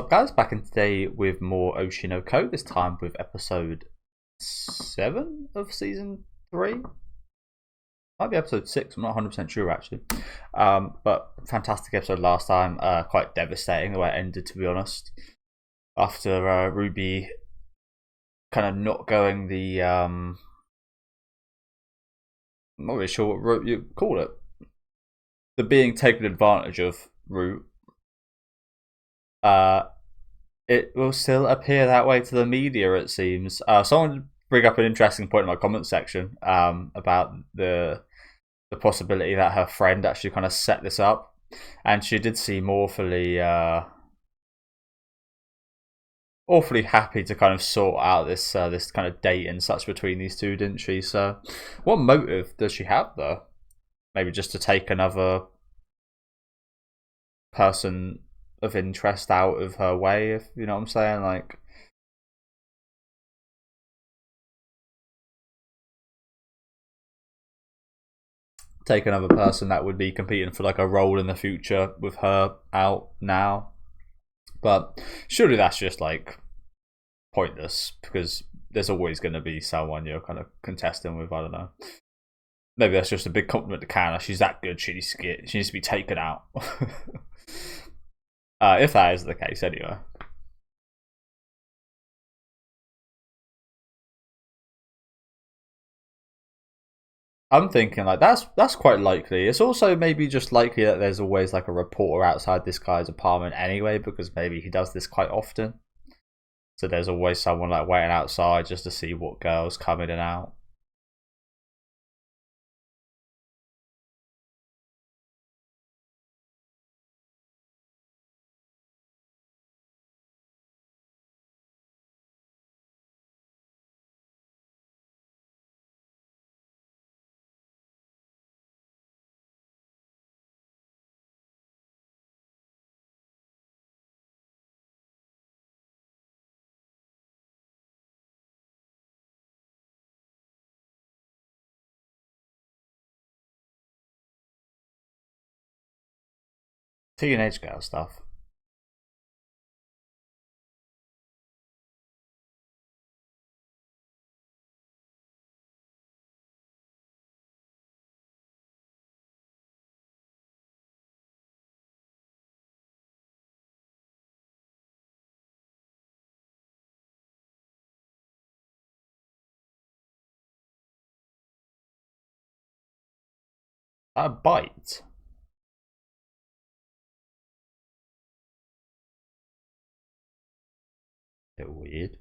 Up, guys? Back in today with more Oshi no Ko. This time with episode 7 of season 3. Might be episode 6. I'm not 100% sure actually. But fantastic episode last time. Quite devastating the way it ended, to be honest. After Ruby kind of not going the I'm not really sure what route you call it. The being taken advantage of route. It will still appear that way to the media, it seems. Someone bring up an interesting point in my comment section about the possibility that her friend actually kind of set this up, and she did seem awfully happy to kind of sort out this this kind of date and such between these two, didn't she? So, what motive does she have though? Maybe just to take another person of interest out of her way, if you know what I'm saying. Like, take another person that would be competing for like a role in the future with her out now. But surely that's just like pointless, because there's always going to be someone you're kind of contesting with. I don't know. Maybe that's just a big compliment to Kana. She's that good. She needs to be taken out. If that is the case, anyway. I'm thinking like that's quite likely. It's also maybe just likely that there's always like a reporter outside this guy's apartment anyway, because maybe he does this quite often. So there's always someone like waiting outside just to see what girls come in and out. Teenage girl stuff. A bite. Bit weird.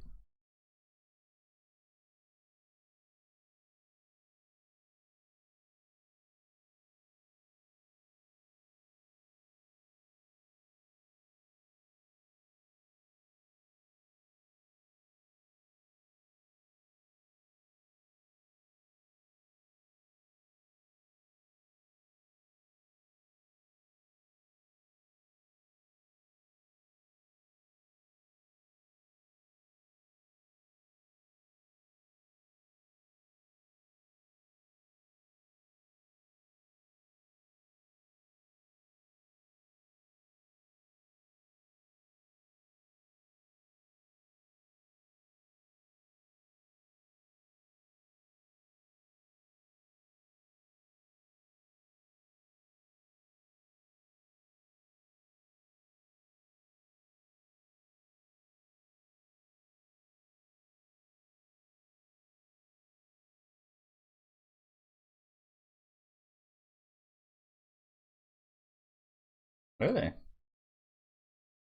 Really?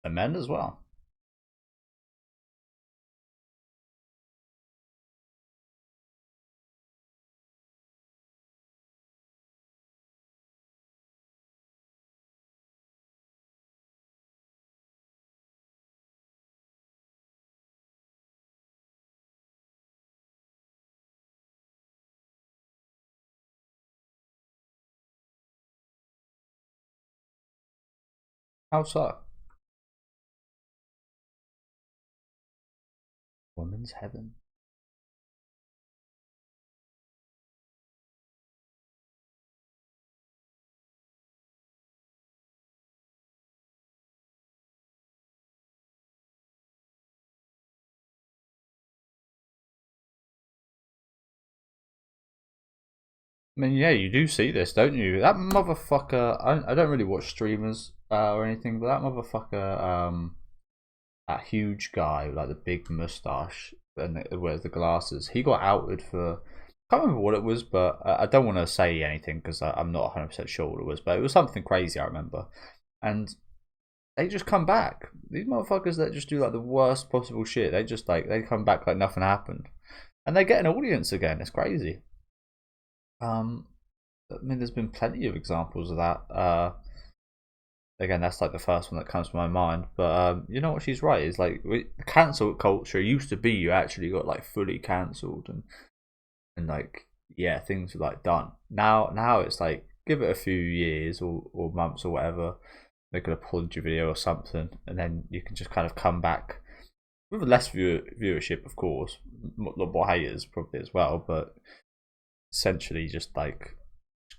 The men as well. How so? Woman's heaven. mean, yeah, you do see this, don't you? That motherfucker. I don't really watch streamers or anything, but that motherfucker, that huge guy with like the big mustache and wears the glasses. He got outed for. I can't remember what it was, but I don't want to say anything because I'm not 100% sure what it was. But it was something crazy, I remember. And they just come back. These motherfuckers that just do like the worst possible shit. They just like they come back like nothing happened, and they get an audience again. It's crazy. I mean, there's been plenty of examples of that. Again, that's like the first one that comes to my mind. But you know what she's right is like cancel culture used to be you actually got like fully cancelled and like yeah things were like done. Now it's like give it a few years or months or whatever, make an apology video or something, and then you can just kind of come back with less viewership, of course, a lot more haters probably as well, but essentially just like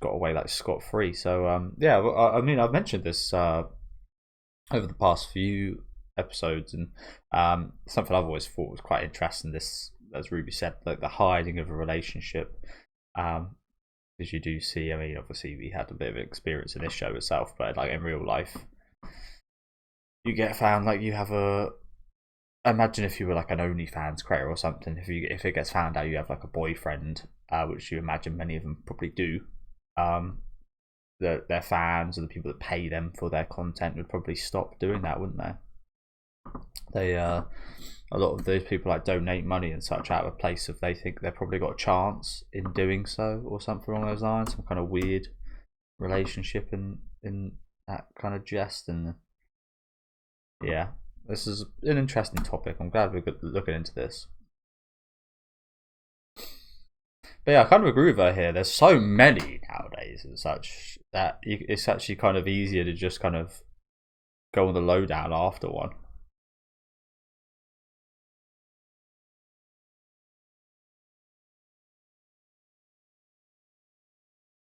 got away like scot free. So yeah, I mean I've mentioned this over the past few episodes, and something I've always thought was quite interesting. This, as Ruby said, like the hiding of a relationship. As you do see, I mean, obviously we had a bit of experience in this show itself, but like in real life, you get found like you have a. Imagine if you were like an OnlyFans creator or something. If it gets found out you have like a boyfriend, which you imagine many of them probably do, their fans or the people that pay them for their content would probably stop doing that, wouldn't they? They a lot of those people like donate money and such out of a place if they think they've probably got a chance in doing so or something along those lines. Some kind of weird relationship in that kind of jest. And yeah, this is an interesting topic. I'm glad we're looking into this. But yeah, I kind of agree with her here. There's so many nowadays and such that it's actually kind of easier to just kind of go on the lowdown after one.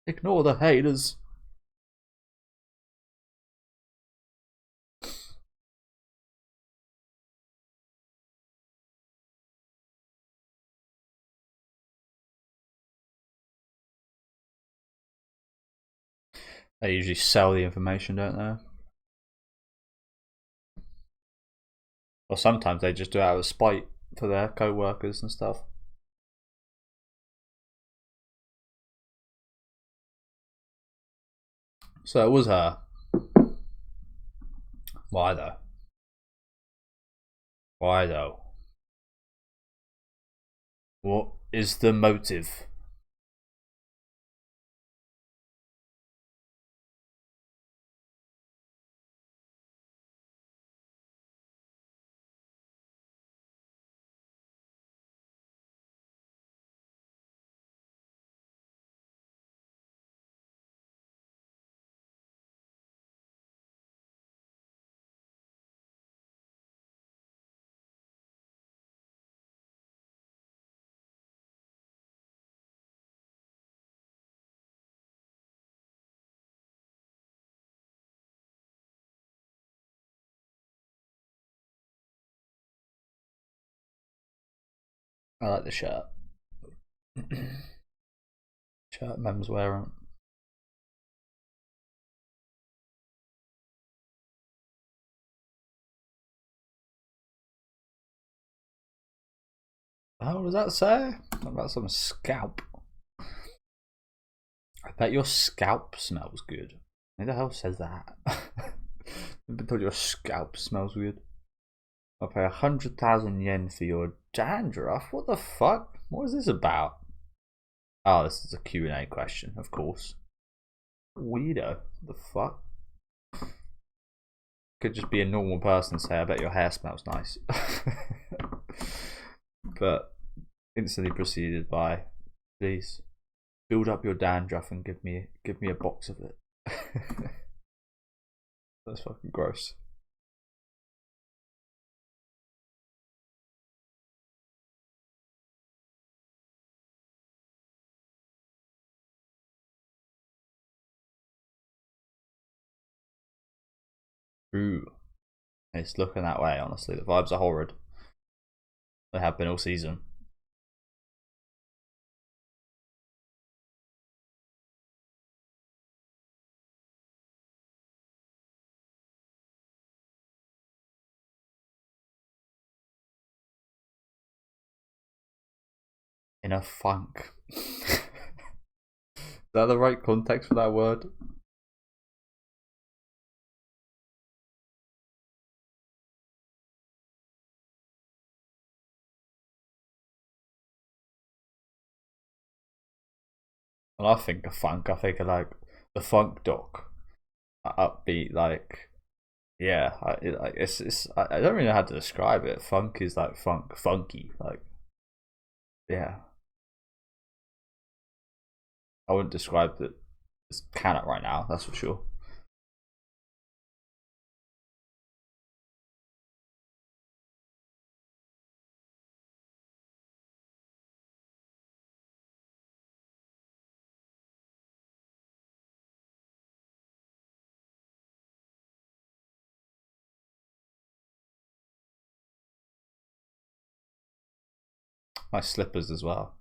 Ignore the haters. They usually sell the information, don't they? Or sometimes they just do it out of spite for their co-workers and stuff. So it was her. Why though? Why though? What is the motive? I like the shirt. Shirt Mem's wearing. What does that say? About some scalp. I bet your scalp smells good. Who the hell says that? I've been told your scalp smells good. I'll pay 100,000 yen for your dandruff. What the fuck? What is this about? Oh, this is a Q&A question, of course. Weirdo. The fuck? Could just be a normal person and say, I bet your hair smells nice. But instantly proceeded by, please build up your dandruff and give me a box of it. That's fucking gross. Ooh. It's looking that way, honestly. The vibes are horrid. They have been all season. in a funk. Is that the right context for that word? When I think of funk, I think of like the Funk Doc, upbeat, like yeah, I don't really know how to describe it. Funk is like funky, like yeah. I wouldn't describe it as canon right now, that's for sure. My slippers as well.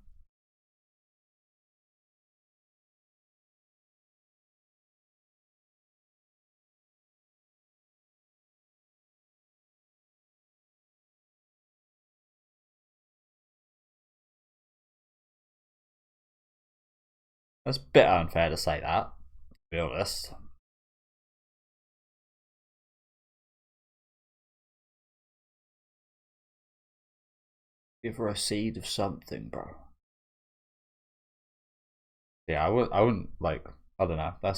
That's a bit unfair to say that, to be honest. Give her a seed of something, bro. Yeah, I wouldn't like. I don't know. That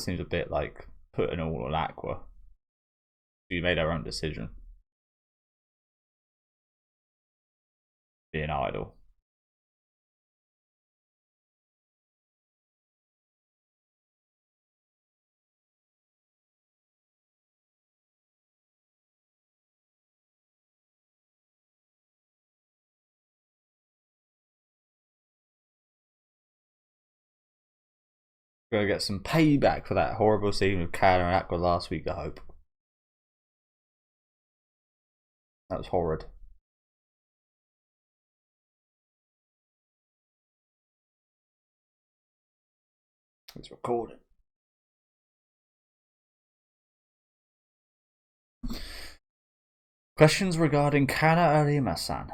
seems a bit like putting all on Aqua. You made our own decision. Be an idol. Gonna get some payback for that horrible scene with Kana and Aqua last week. I hope that was horrid. It's recording. Questions regarding Kana Arima-san.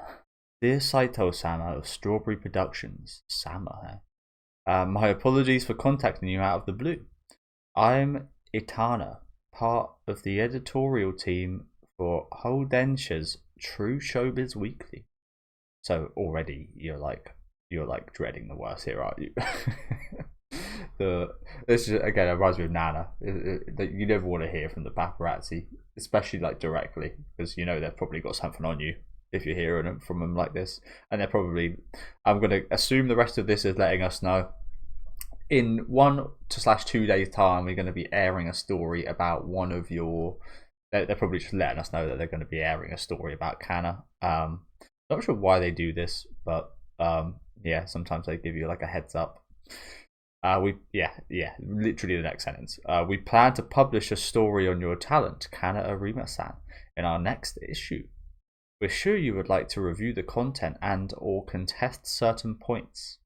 Dear Saito-sama of Strawberry Productions. Sama, my apologies for contacting you out of the blue. I'm Itana, part of the editorial team for Hodensha's True Showbiz Weekly. So already you're like dreading the worst here, aren't you? This is, again, it reminds me of Nana. That you never want to hear from the paparazzi, especially like directly, because you know they've probably got something on you if you're hearing from them like this, and they're probably. I'm gonna assume the rest of this is letting us know. In 1 to 2 days time, we're going to be airing a story about one of your. They're probably just letting us know that they're going to be airing a story about Kana. Not sure why they do this, but yeah, sometimes they give you like a heads up. Literally the next sentence. We plan to publish a story on your talent, Kana Arima-san, in our next issue. We're sure you would like to review the content and or contest certain points.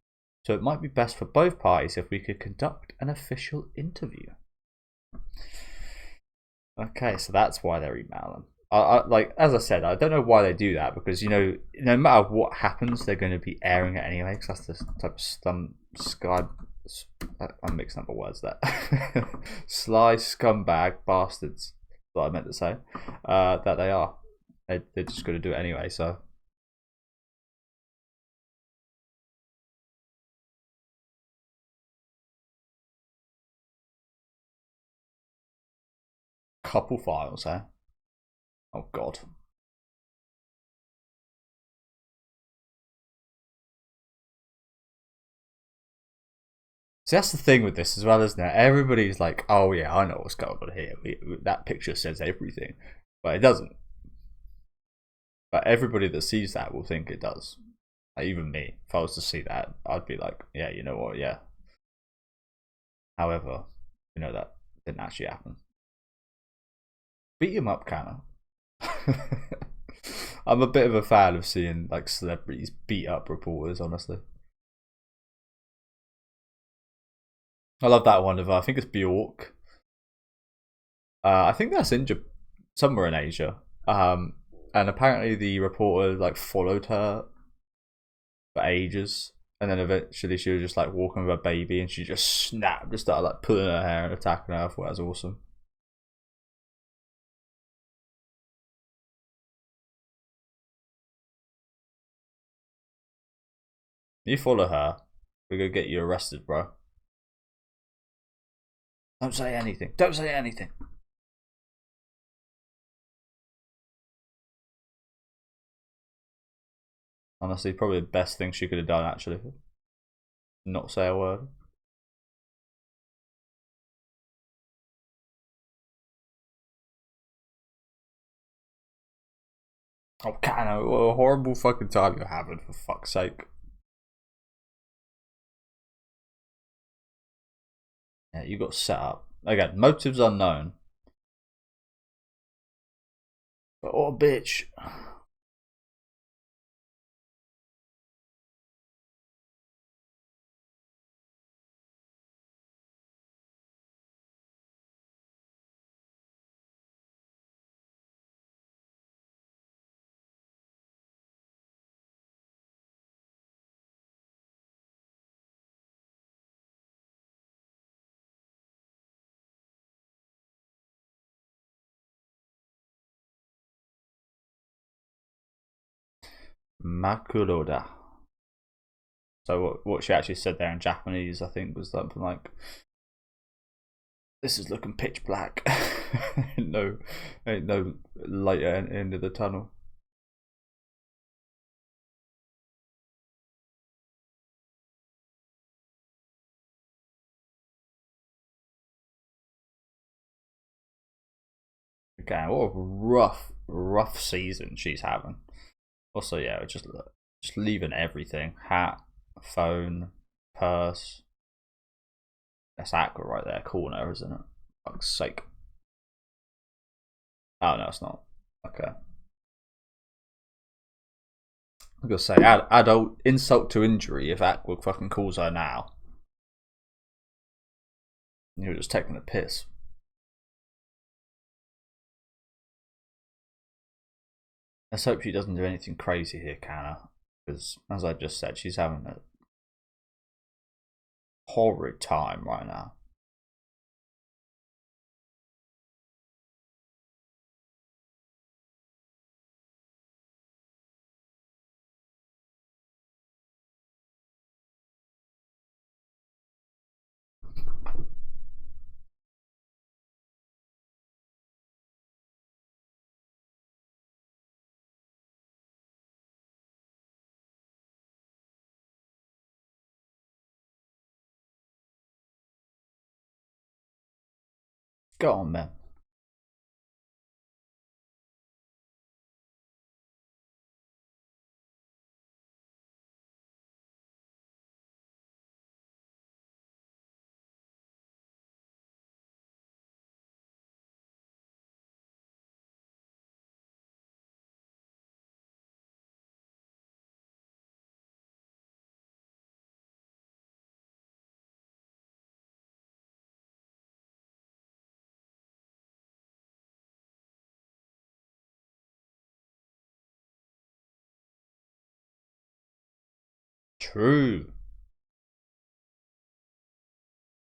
So it might be best for both parties if we could conduct an official interview. Okay, so that's why they're emailing. Like as I said, I don't know why they do that, because you know, no matter what happens, they're going to be airing it anyway. Because that's the type of sky. I'm mixing up the words there. Sly scumbag bastards. That's what I meant to say. That they are. They're just going to do it anyway. So. Couple files, eh? Oh god. See, that's the thing with this as well, isn't it? Everybody's like, "Oh yeah, I know what's going on here. That picture says everything," but it doesn't. But everybody that sees that will think it does. Like, even me, if I was to see that, I'd be like, "Yeah, you know what? Yeah." However, you know that didn't actually happen. Beat him up, Kana. I'm a bit of a fan of seeing like celebrities beat up reporters. Honestly, I love that one of I think it's Bjork. I think that's in somewhere in Asia. And apparently the reporter like followed her for ages, and then eventually she was just like walking with a baby, and she just snapped, just started like pulling her hair and attacking her. I thought that was awesome. You follow her, we're gonna get you arrested, bro. Don't say anything. Don't say anything. Honestly, probably the best thing she could have done, actually. Not say a word. Oh, Kano, what a horrible fucking time you're having, for fuck's sake. Yeah, you got set up. Again, motives unknown. But what a bitch. Makuroda. So what she actually said there in Japanese, I think, was something like, "This is looking pitch black. Ain't no light at the end of the tunnel." Okay, what a rough season she's having. Also, yeah, just leaving everything: hat, phone, purse. That's Aqua right there, corner, isn't it? Fuck's sake. Oh no, it's not. Okay. I'm gonna say adult insult to injury if Aqua fucking calls her now. You're just taking a piss. Let's hope she doesn't do anything crazy here, Kana. Because, as I just said, she's having a horrid time right now. Go on, man. True.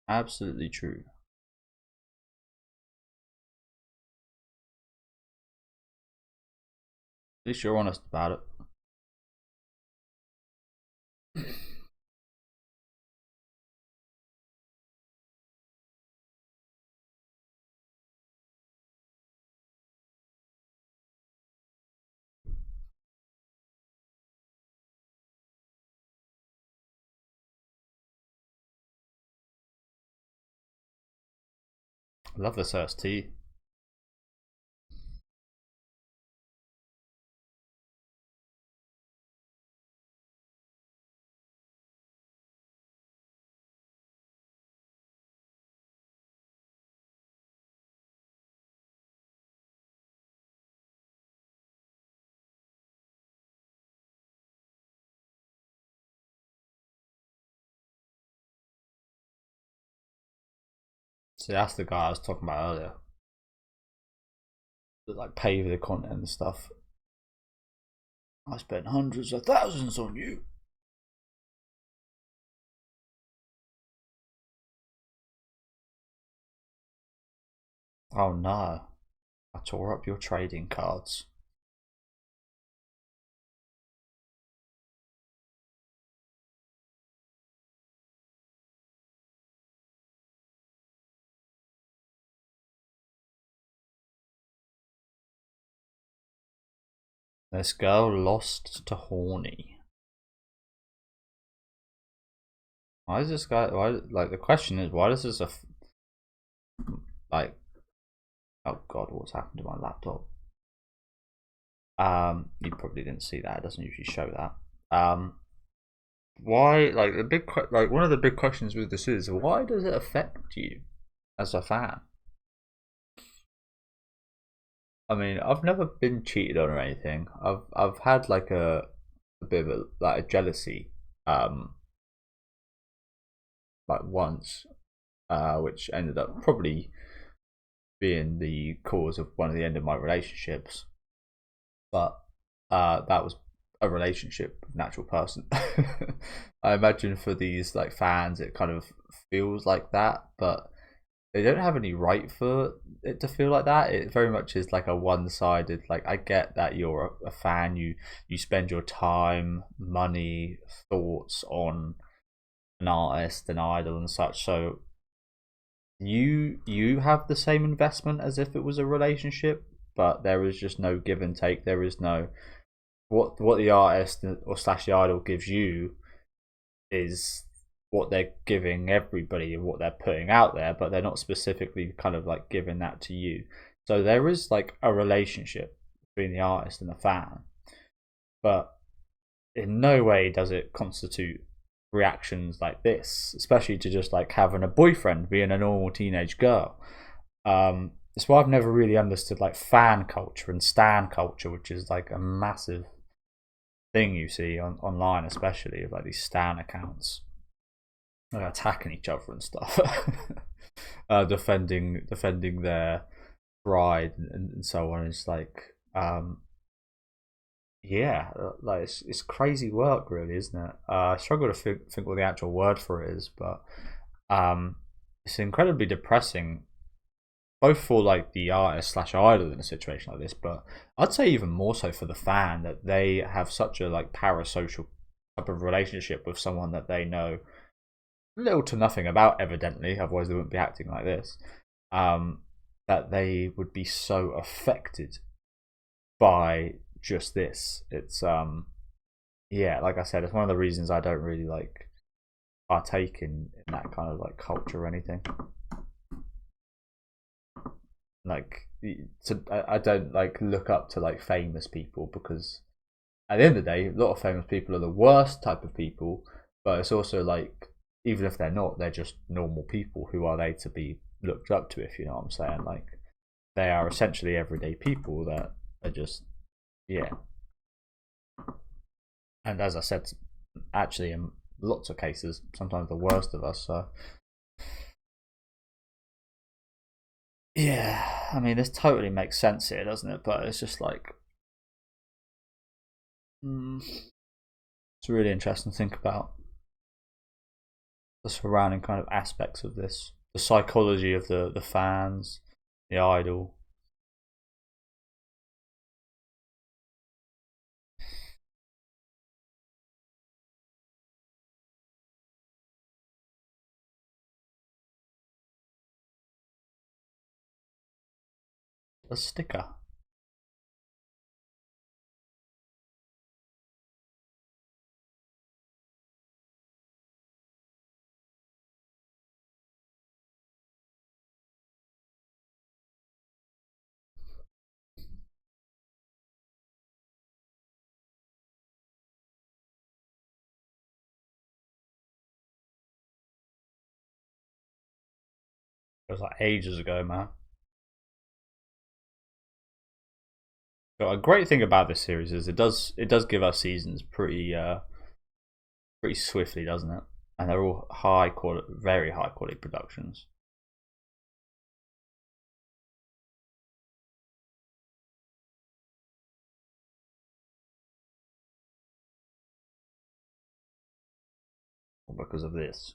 Absolutely true. At least you're honest about it. I love this tea. See, that's the guy I was talking about earlier. That like pay for the content and stuff. I spent hundreds of thousands on you. Oh no. I tore up your trading cards. This girl lost to horny. Why is this guy? Why? Like the question is, why does this like? Oh God, what's happened to my laptop? You probably didn't see that. It doesn't usually show that. Why? Like the big, like one of the big questions with this is, why does it affect you as a fan? I mean, I've never been cheated on or anything. I've had like a bit of a jealousy, um, like once, which ended up probably being the cause of one of the end of my relationships. But that was a relationship with an actual person. I imagine for these like fans, it kind of feels like that, but they don't have any right for it to feel like that. It very much is like a one-sided. Like I get that you're a fan, you spend your time, money, thoughts on an artist, an idol, and such. So you have the same investment as if it was a relationship, but there is just no give and take. There is no what the artist or slash the idol gives you is what they're giving everybody and what they're putting out there, but they're not specifically kind of like giving that to you. So there is like a relationship between the artist and the fan, but in no way does it constitute reactions like this, especially to just like having a boyfriend being a normal teenage girl. That's why I've never really understood like fan culture and stan culture, which is like a massive thing you see online, especially of like these stan accounts like attacking each other and stuff, defending their pride and so on. It's like, yeah, like it's crazy work, really, isn't it? I struggle to think what the actual word for it is, but it's incredibly depressing, both for like the artist slash idol in a situation like this, but I'd say even more so for the fan that they have such a like parasocial type of relationship with someone that they know little to nothing about, evidently, otherwise they wouldn't be acting like this. Um, that they would be so affected by just this. It's yeah, like I said, it's one of the reasons I don't really like partake in that kind of like culture or anything. Like, I don't like look up to like famous people because at the end of the day, a lot of famous people are the worst type of people. But it's also like, even if they're not, they're just normal people. Who are they to be looked up to? If you know what I'm saying, like they are essentially everyday people that are just, yeah. And as I said, actually in lots of cases, sometimes the worst of us. So yeah, I mean, this totally makes sense here, doesn't it? But it's just like, it's really interesting to think about the surrounding kind of aspects of this, the psychology of the fans, the idol. A sticker. It was like ages ago, man. But a great thing about this series is it does give us seasons pretty swiftly, doesn't it? And they're all high quality, very high quality productions. Because of this.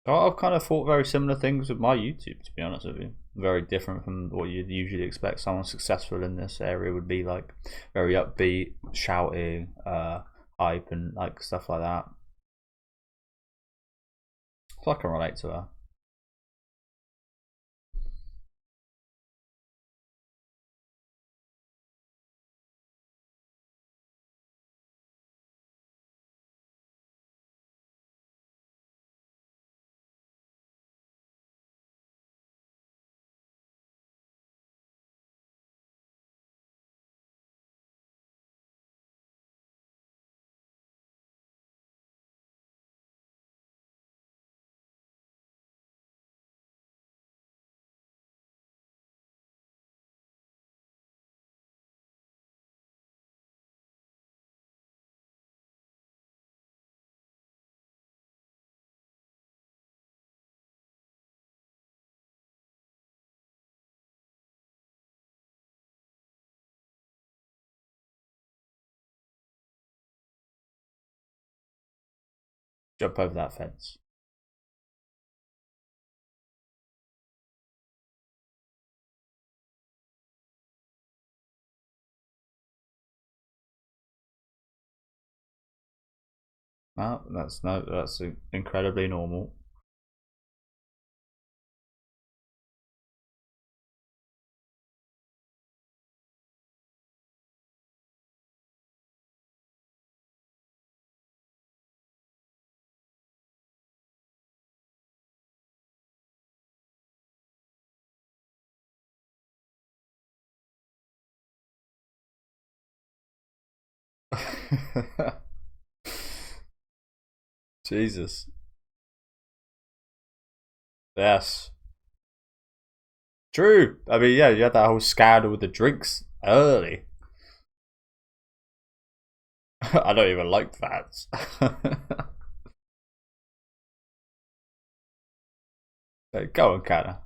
I've kind of thought very similar things with my YouTube, to be honest with you. Very different from what you'd usually expect someone successful in this area would be like. Very upbeat, shouting, hype, and like stuff like that. So I can relate to her. Jump over that fence. No, that's incredibly normal. Jesus. Yes. True. I mean, yeah, you had that whole scandal with the drinks early. I don't even like that. Go on, Kana.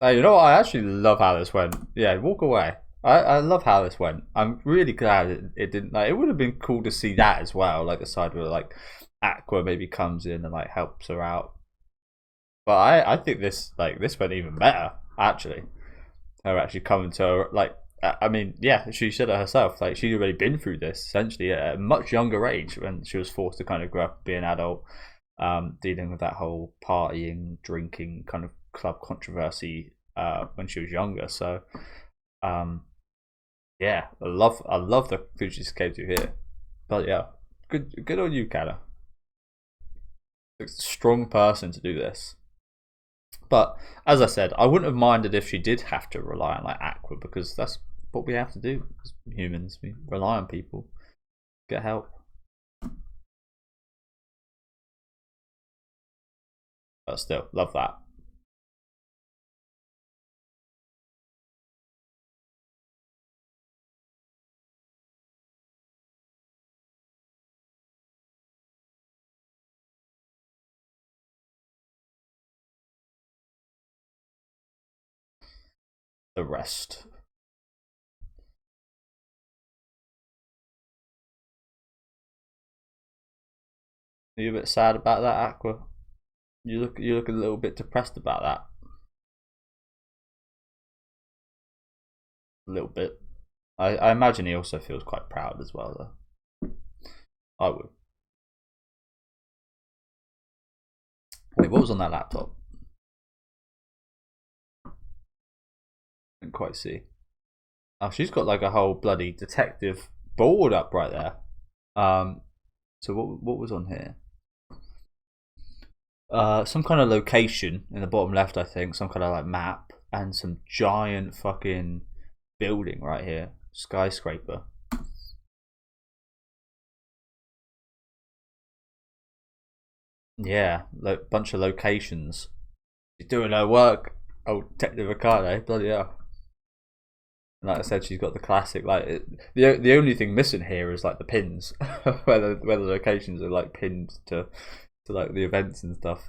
You know what? I actually love how this went. Yeah, walk away. I love how this went. I'm really glad it didn't. Like, it would have been cool to see that as well. Like the side where like Aqua maybe comes in and like helps her out. But I think this went even better actually. Her actually coming to her like. I mean, yeah, she said it herself. Like she'd already been through this essentially at a much younger age when she was forced to kind of grow up, be an adult, dealing with that whole partying, drinking kind of club controversy when she was younger. So, yeah, I love the food she came to here. But yeah, good on you, Kana. A strong person to do this. But as I said, I wouldn't have minded if she did have to rely on like Aqua because that's what we have to do as humans. We rely on people, get help. But still, love that. The rest. Are you a bit sad about that, Aqua? You look a little bit depressed about that. A little bit. I imagine he also feels quite proud as well, though. I would. Wait, what was on that laptop? Didn't quite see. Oh, she's got like a whole bloody detective board up right there. So what was on here? Some kind of location in the bottom left, I think. Some kind of like map and some giant fucking building right here, skyscraper. Yeah, bunch of locations. She's doing her work. Oh, Detective Ricardo, bloody hell. Like I said, she's got the classic. Like the only thing missing here is like the pins, where the locations are like pinned to like the events and stuff.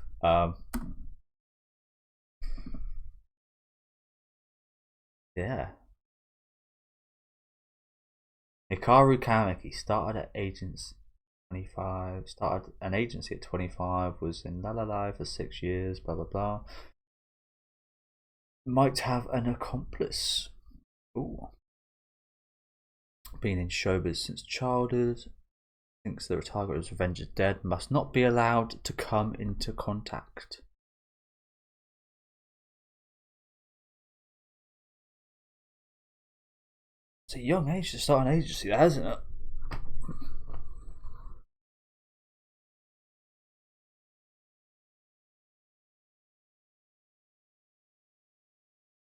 Yeah. Hikaru Kaneki started at agency 25. Started an agency at 25. Was in La La La for 6 years. Blah blah blah. Might have an accomplice. Ooh. Been in showbiz since childhood. Thinks the target is revenge is dead. Must not be allowed to come into contact. It's a young age to start an agency, hasn't it?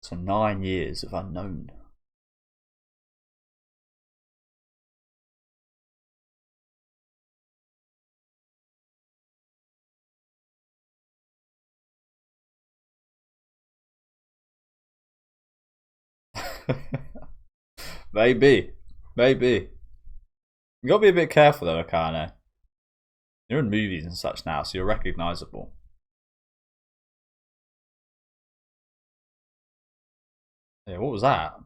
So 9 years of unknown. Maybe. You gotta be a bit careful though, Akane. You're in movies and such now, so you're recognisable. Yeah, what was that?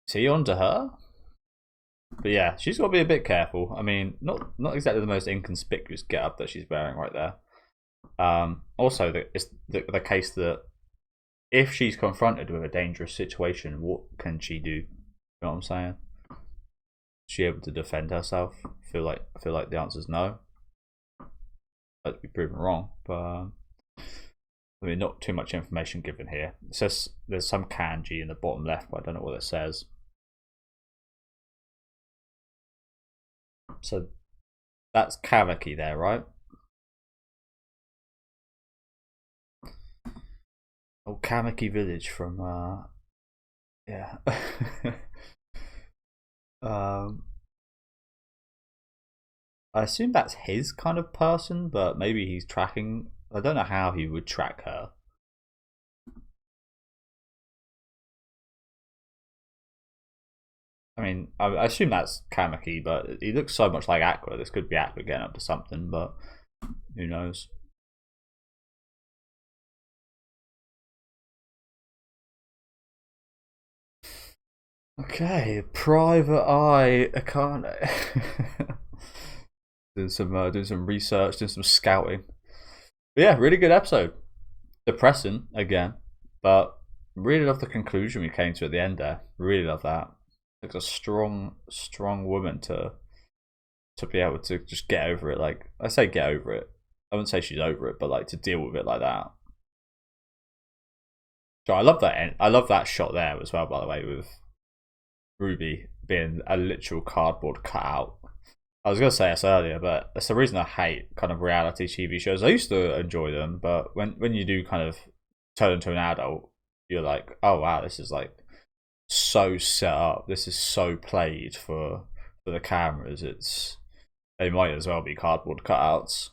Is he onto her? But yeah, she's got to be a bit careful. I mean, not exactly the most inconspicuous getup that she's wearing right there. Also, it's the case that if she's confronted with a dangerous situation, what can she do? You know what I'm saying? Is she able to defend herself? I feel like the answer is no. Let's be proven wrong, but I mean, not too much information given here. It says there's some kanji in the bottom left, but I don't know what it says. So that's Kawaki there, right? Oh, Kamaki Village from yeah. um, I assume that's his kind of person, but maybe he's tracking. I don't know how he would track her. I mean, I assume that's Kamaki, but he looks so much like Aqua. This could be Aqua getting up to something, but who knows? Okay, Private Eye Akane. doing some research, doing some scouting. But yeah, really good episode. Depressing again, but really love the conclusion we came to at the end there. Really love that. It's a strong woman to be able to just get over it. Like I say, get over it. I wouldn't say she's over it, but like to deal with it like that. So I love that. I love that shot there as well. By the way, with Ruby being a literal cardboard cutout. I was gonna say this earlier, but that's the reason I hate kind of reality TV shows. I used to enjoy them, but when you do kind of turn into an adult, you're like, oh wow, this is like so set up. This is so played for the cameras. They might as well be cardboard cutouts.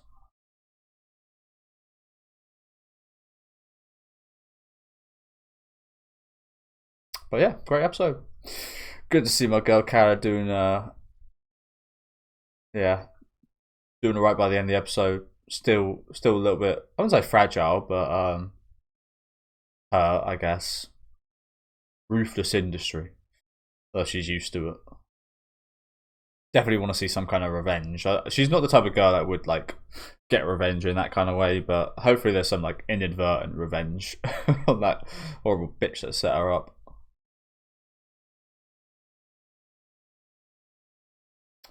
But yeah, great episode. Good to see my girl Kara doing yeah, doing alright by the end of the episode. Still a little bit, I wouldn't say fragile, but I guess ruthless industry. Though she's used to it. Definitely want to see some kind of revenge. She's not the type of girl that would like get revenge in that kind of way, but hopefully there's some like inadvertent revenge on that horrible bitch that set her up.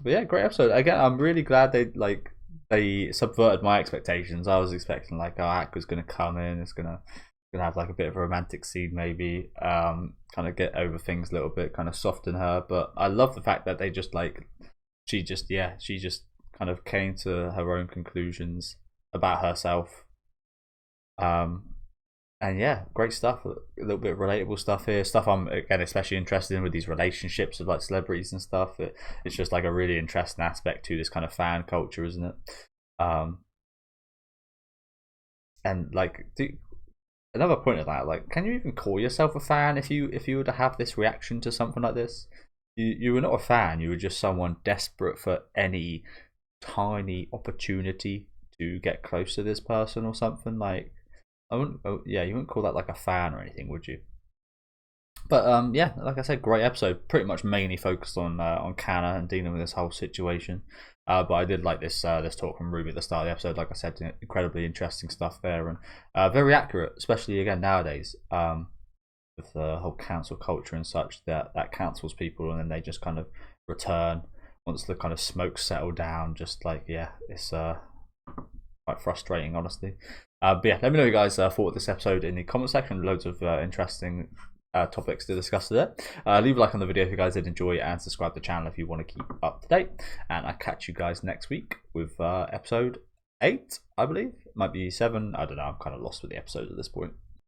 But yeah, great episode. Again, I'm really glad they subverted my expectations. I was expecting like, oh, Aqua's gonna come in, it's gonna have like a bit of a romantic scene, maybe, kind of get over things a little bit, kind of soften her. But I love the fact that they just like, she just kind of came to her own conclusions about herself. And yeah, great stuff. A little bit of relatable stuff here. Stuff I'm again especially interested in with these relationships of like celebrities and stuff. It's just like a really interesting aspect to this kind of fan culture, isn't it? And like, another point of that, like, can you even call yourself a fan if you were to have this reaction to something like this? You were not a fan. You were just someone desperate for any tiny opportunity to get close to this person or something. Like I wouldn't. Oh, yeah, you wouldn't call that like a fan or anything, would you? But yeah, like I said, great episode. Pretty much mainly focused on Kana and dealing with this whole situation. But I did like this talk from Ruby at the start of the episode. Like I said, incredibly interesting stuff there, and very accurate, especially again nowadays. With the whole council culture and such, that councils people and then they just kind of return once the kind of smoke settled down. Just like, yeah, it's quite frustrating, honestly. But yeah, let me know what you guys thought of this episode in the comment section. Loads of interesting topics to discuss today. Leave a like on the video if you guys did enjoy it, and subscribe to the channel if you want to keep up to date. And I'll catch you guys next week with episode 8, I believe. Might be 7, I don't know, I'm kind of lost with the episodes at this point.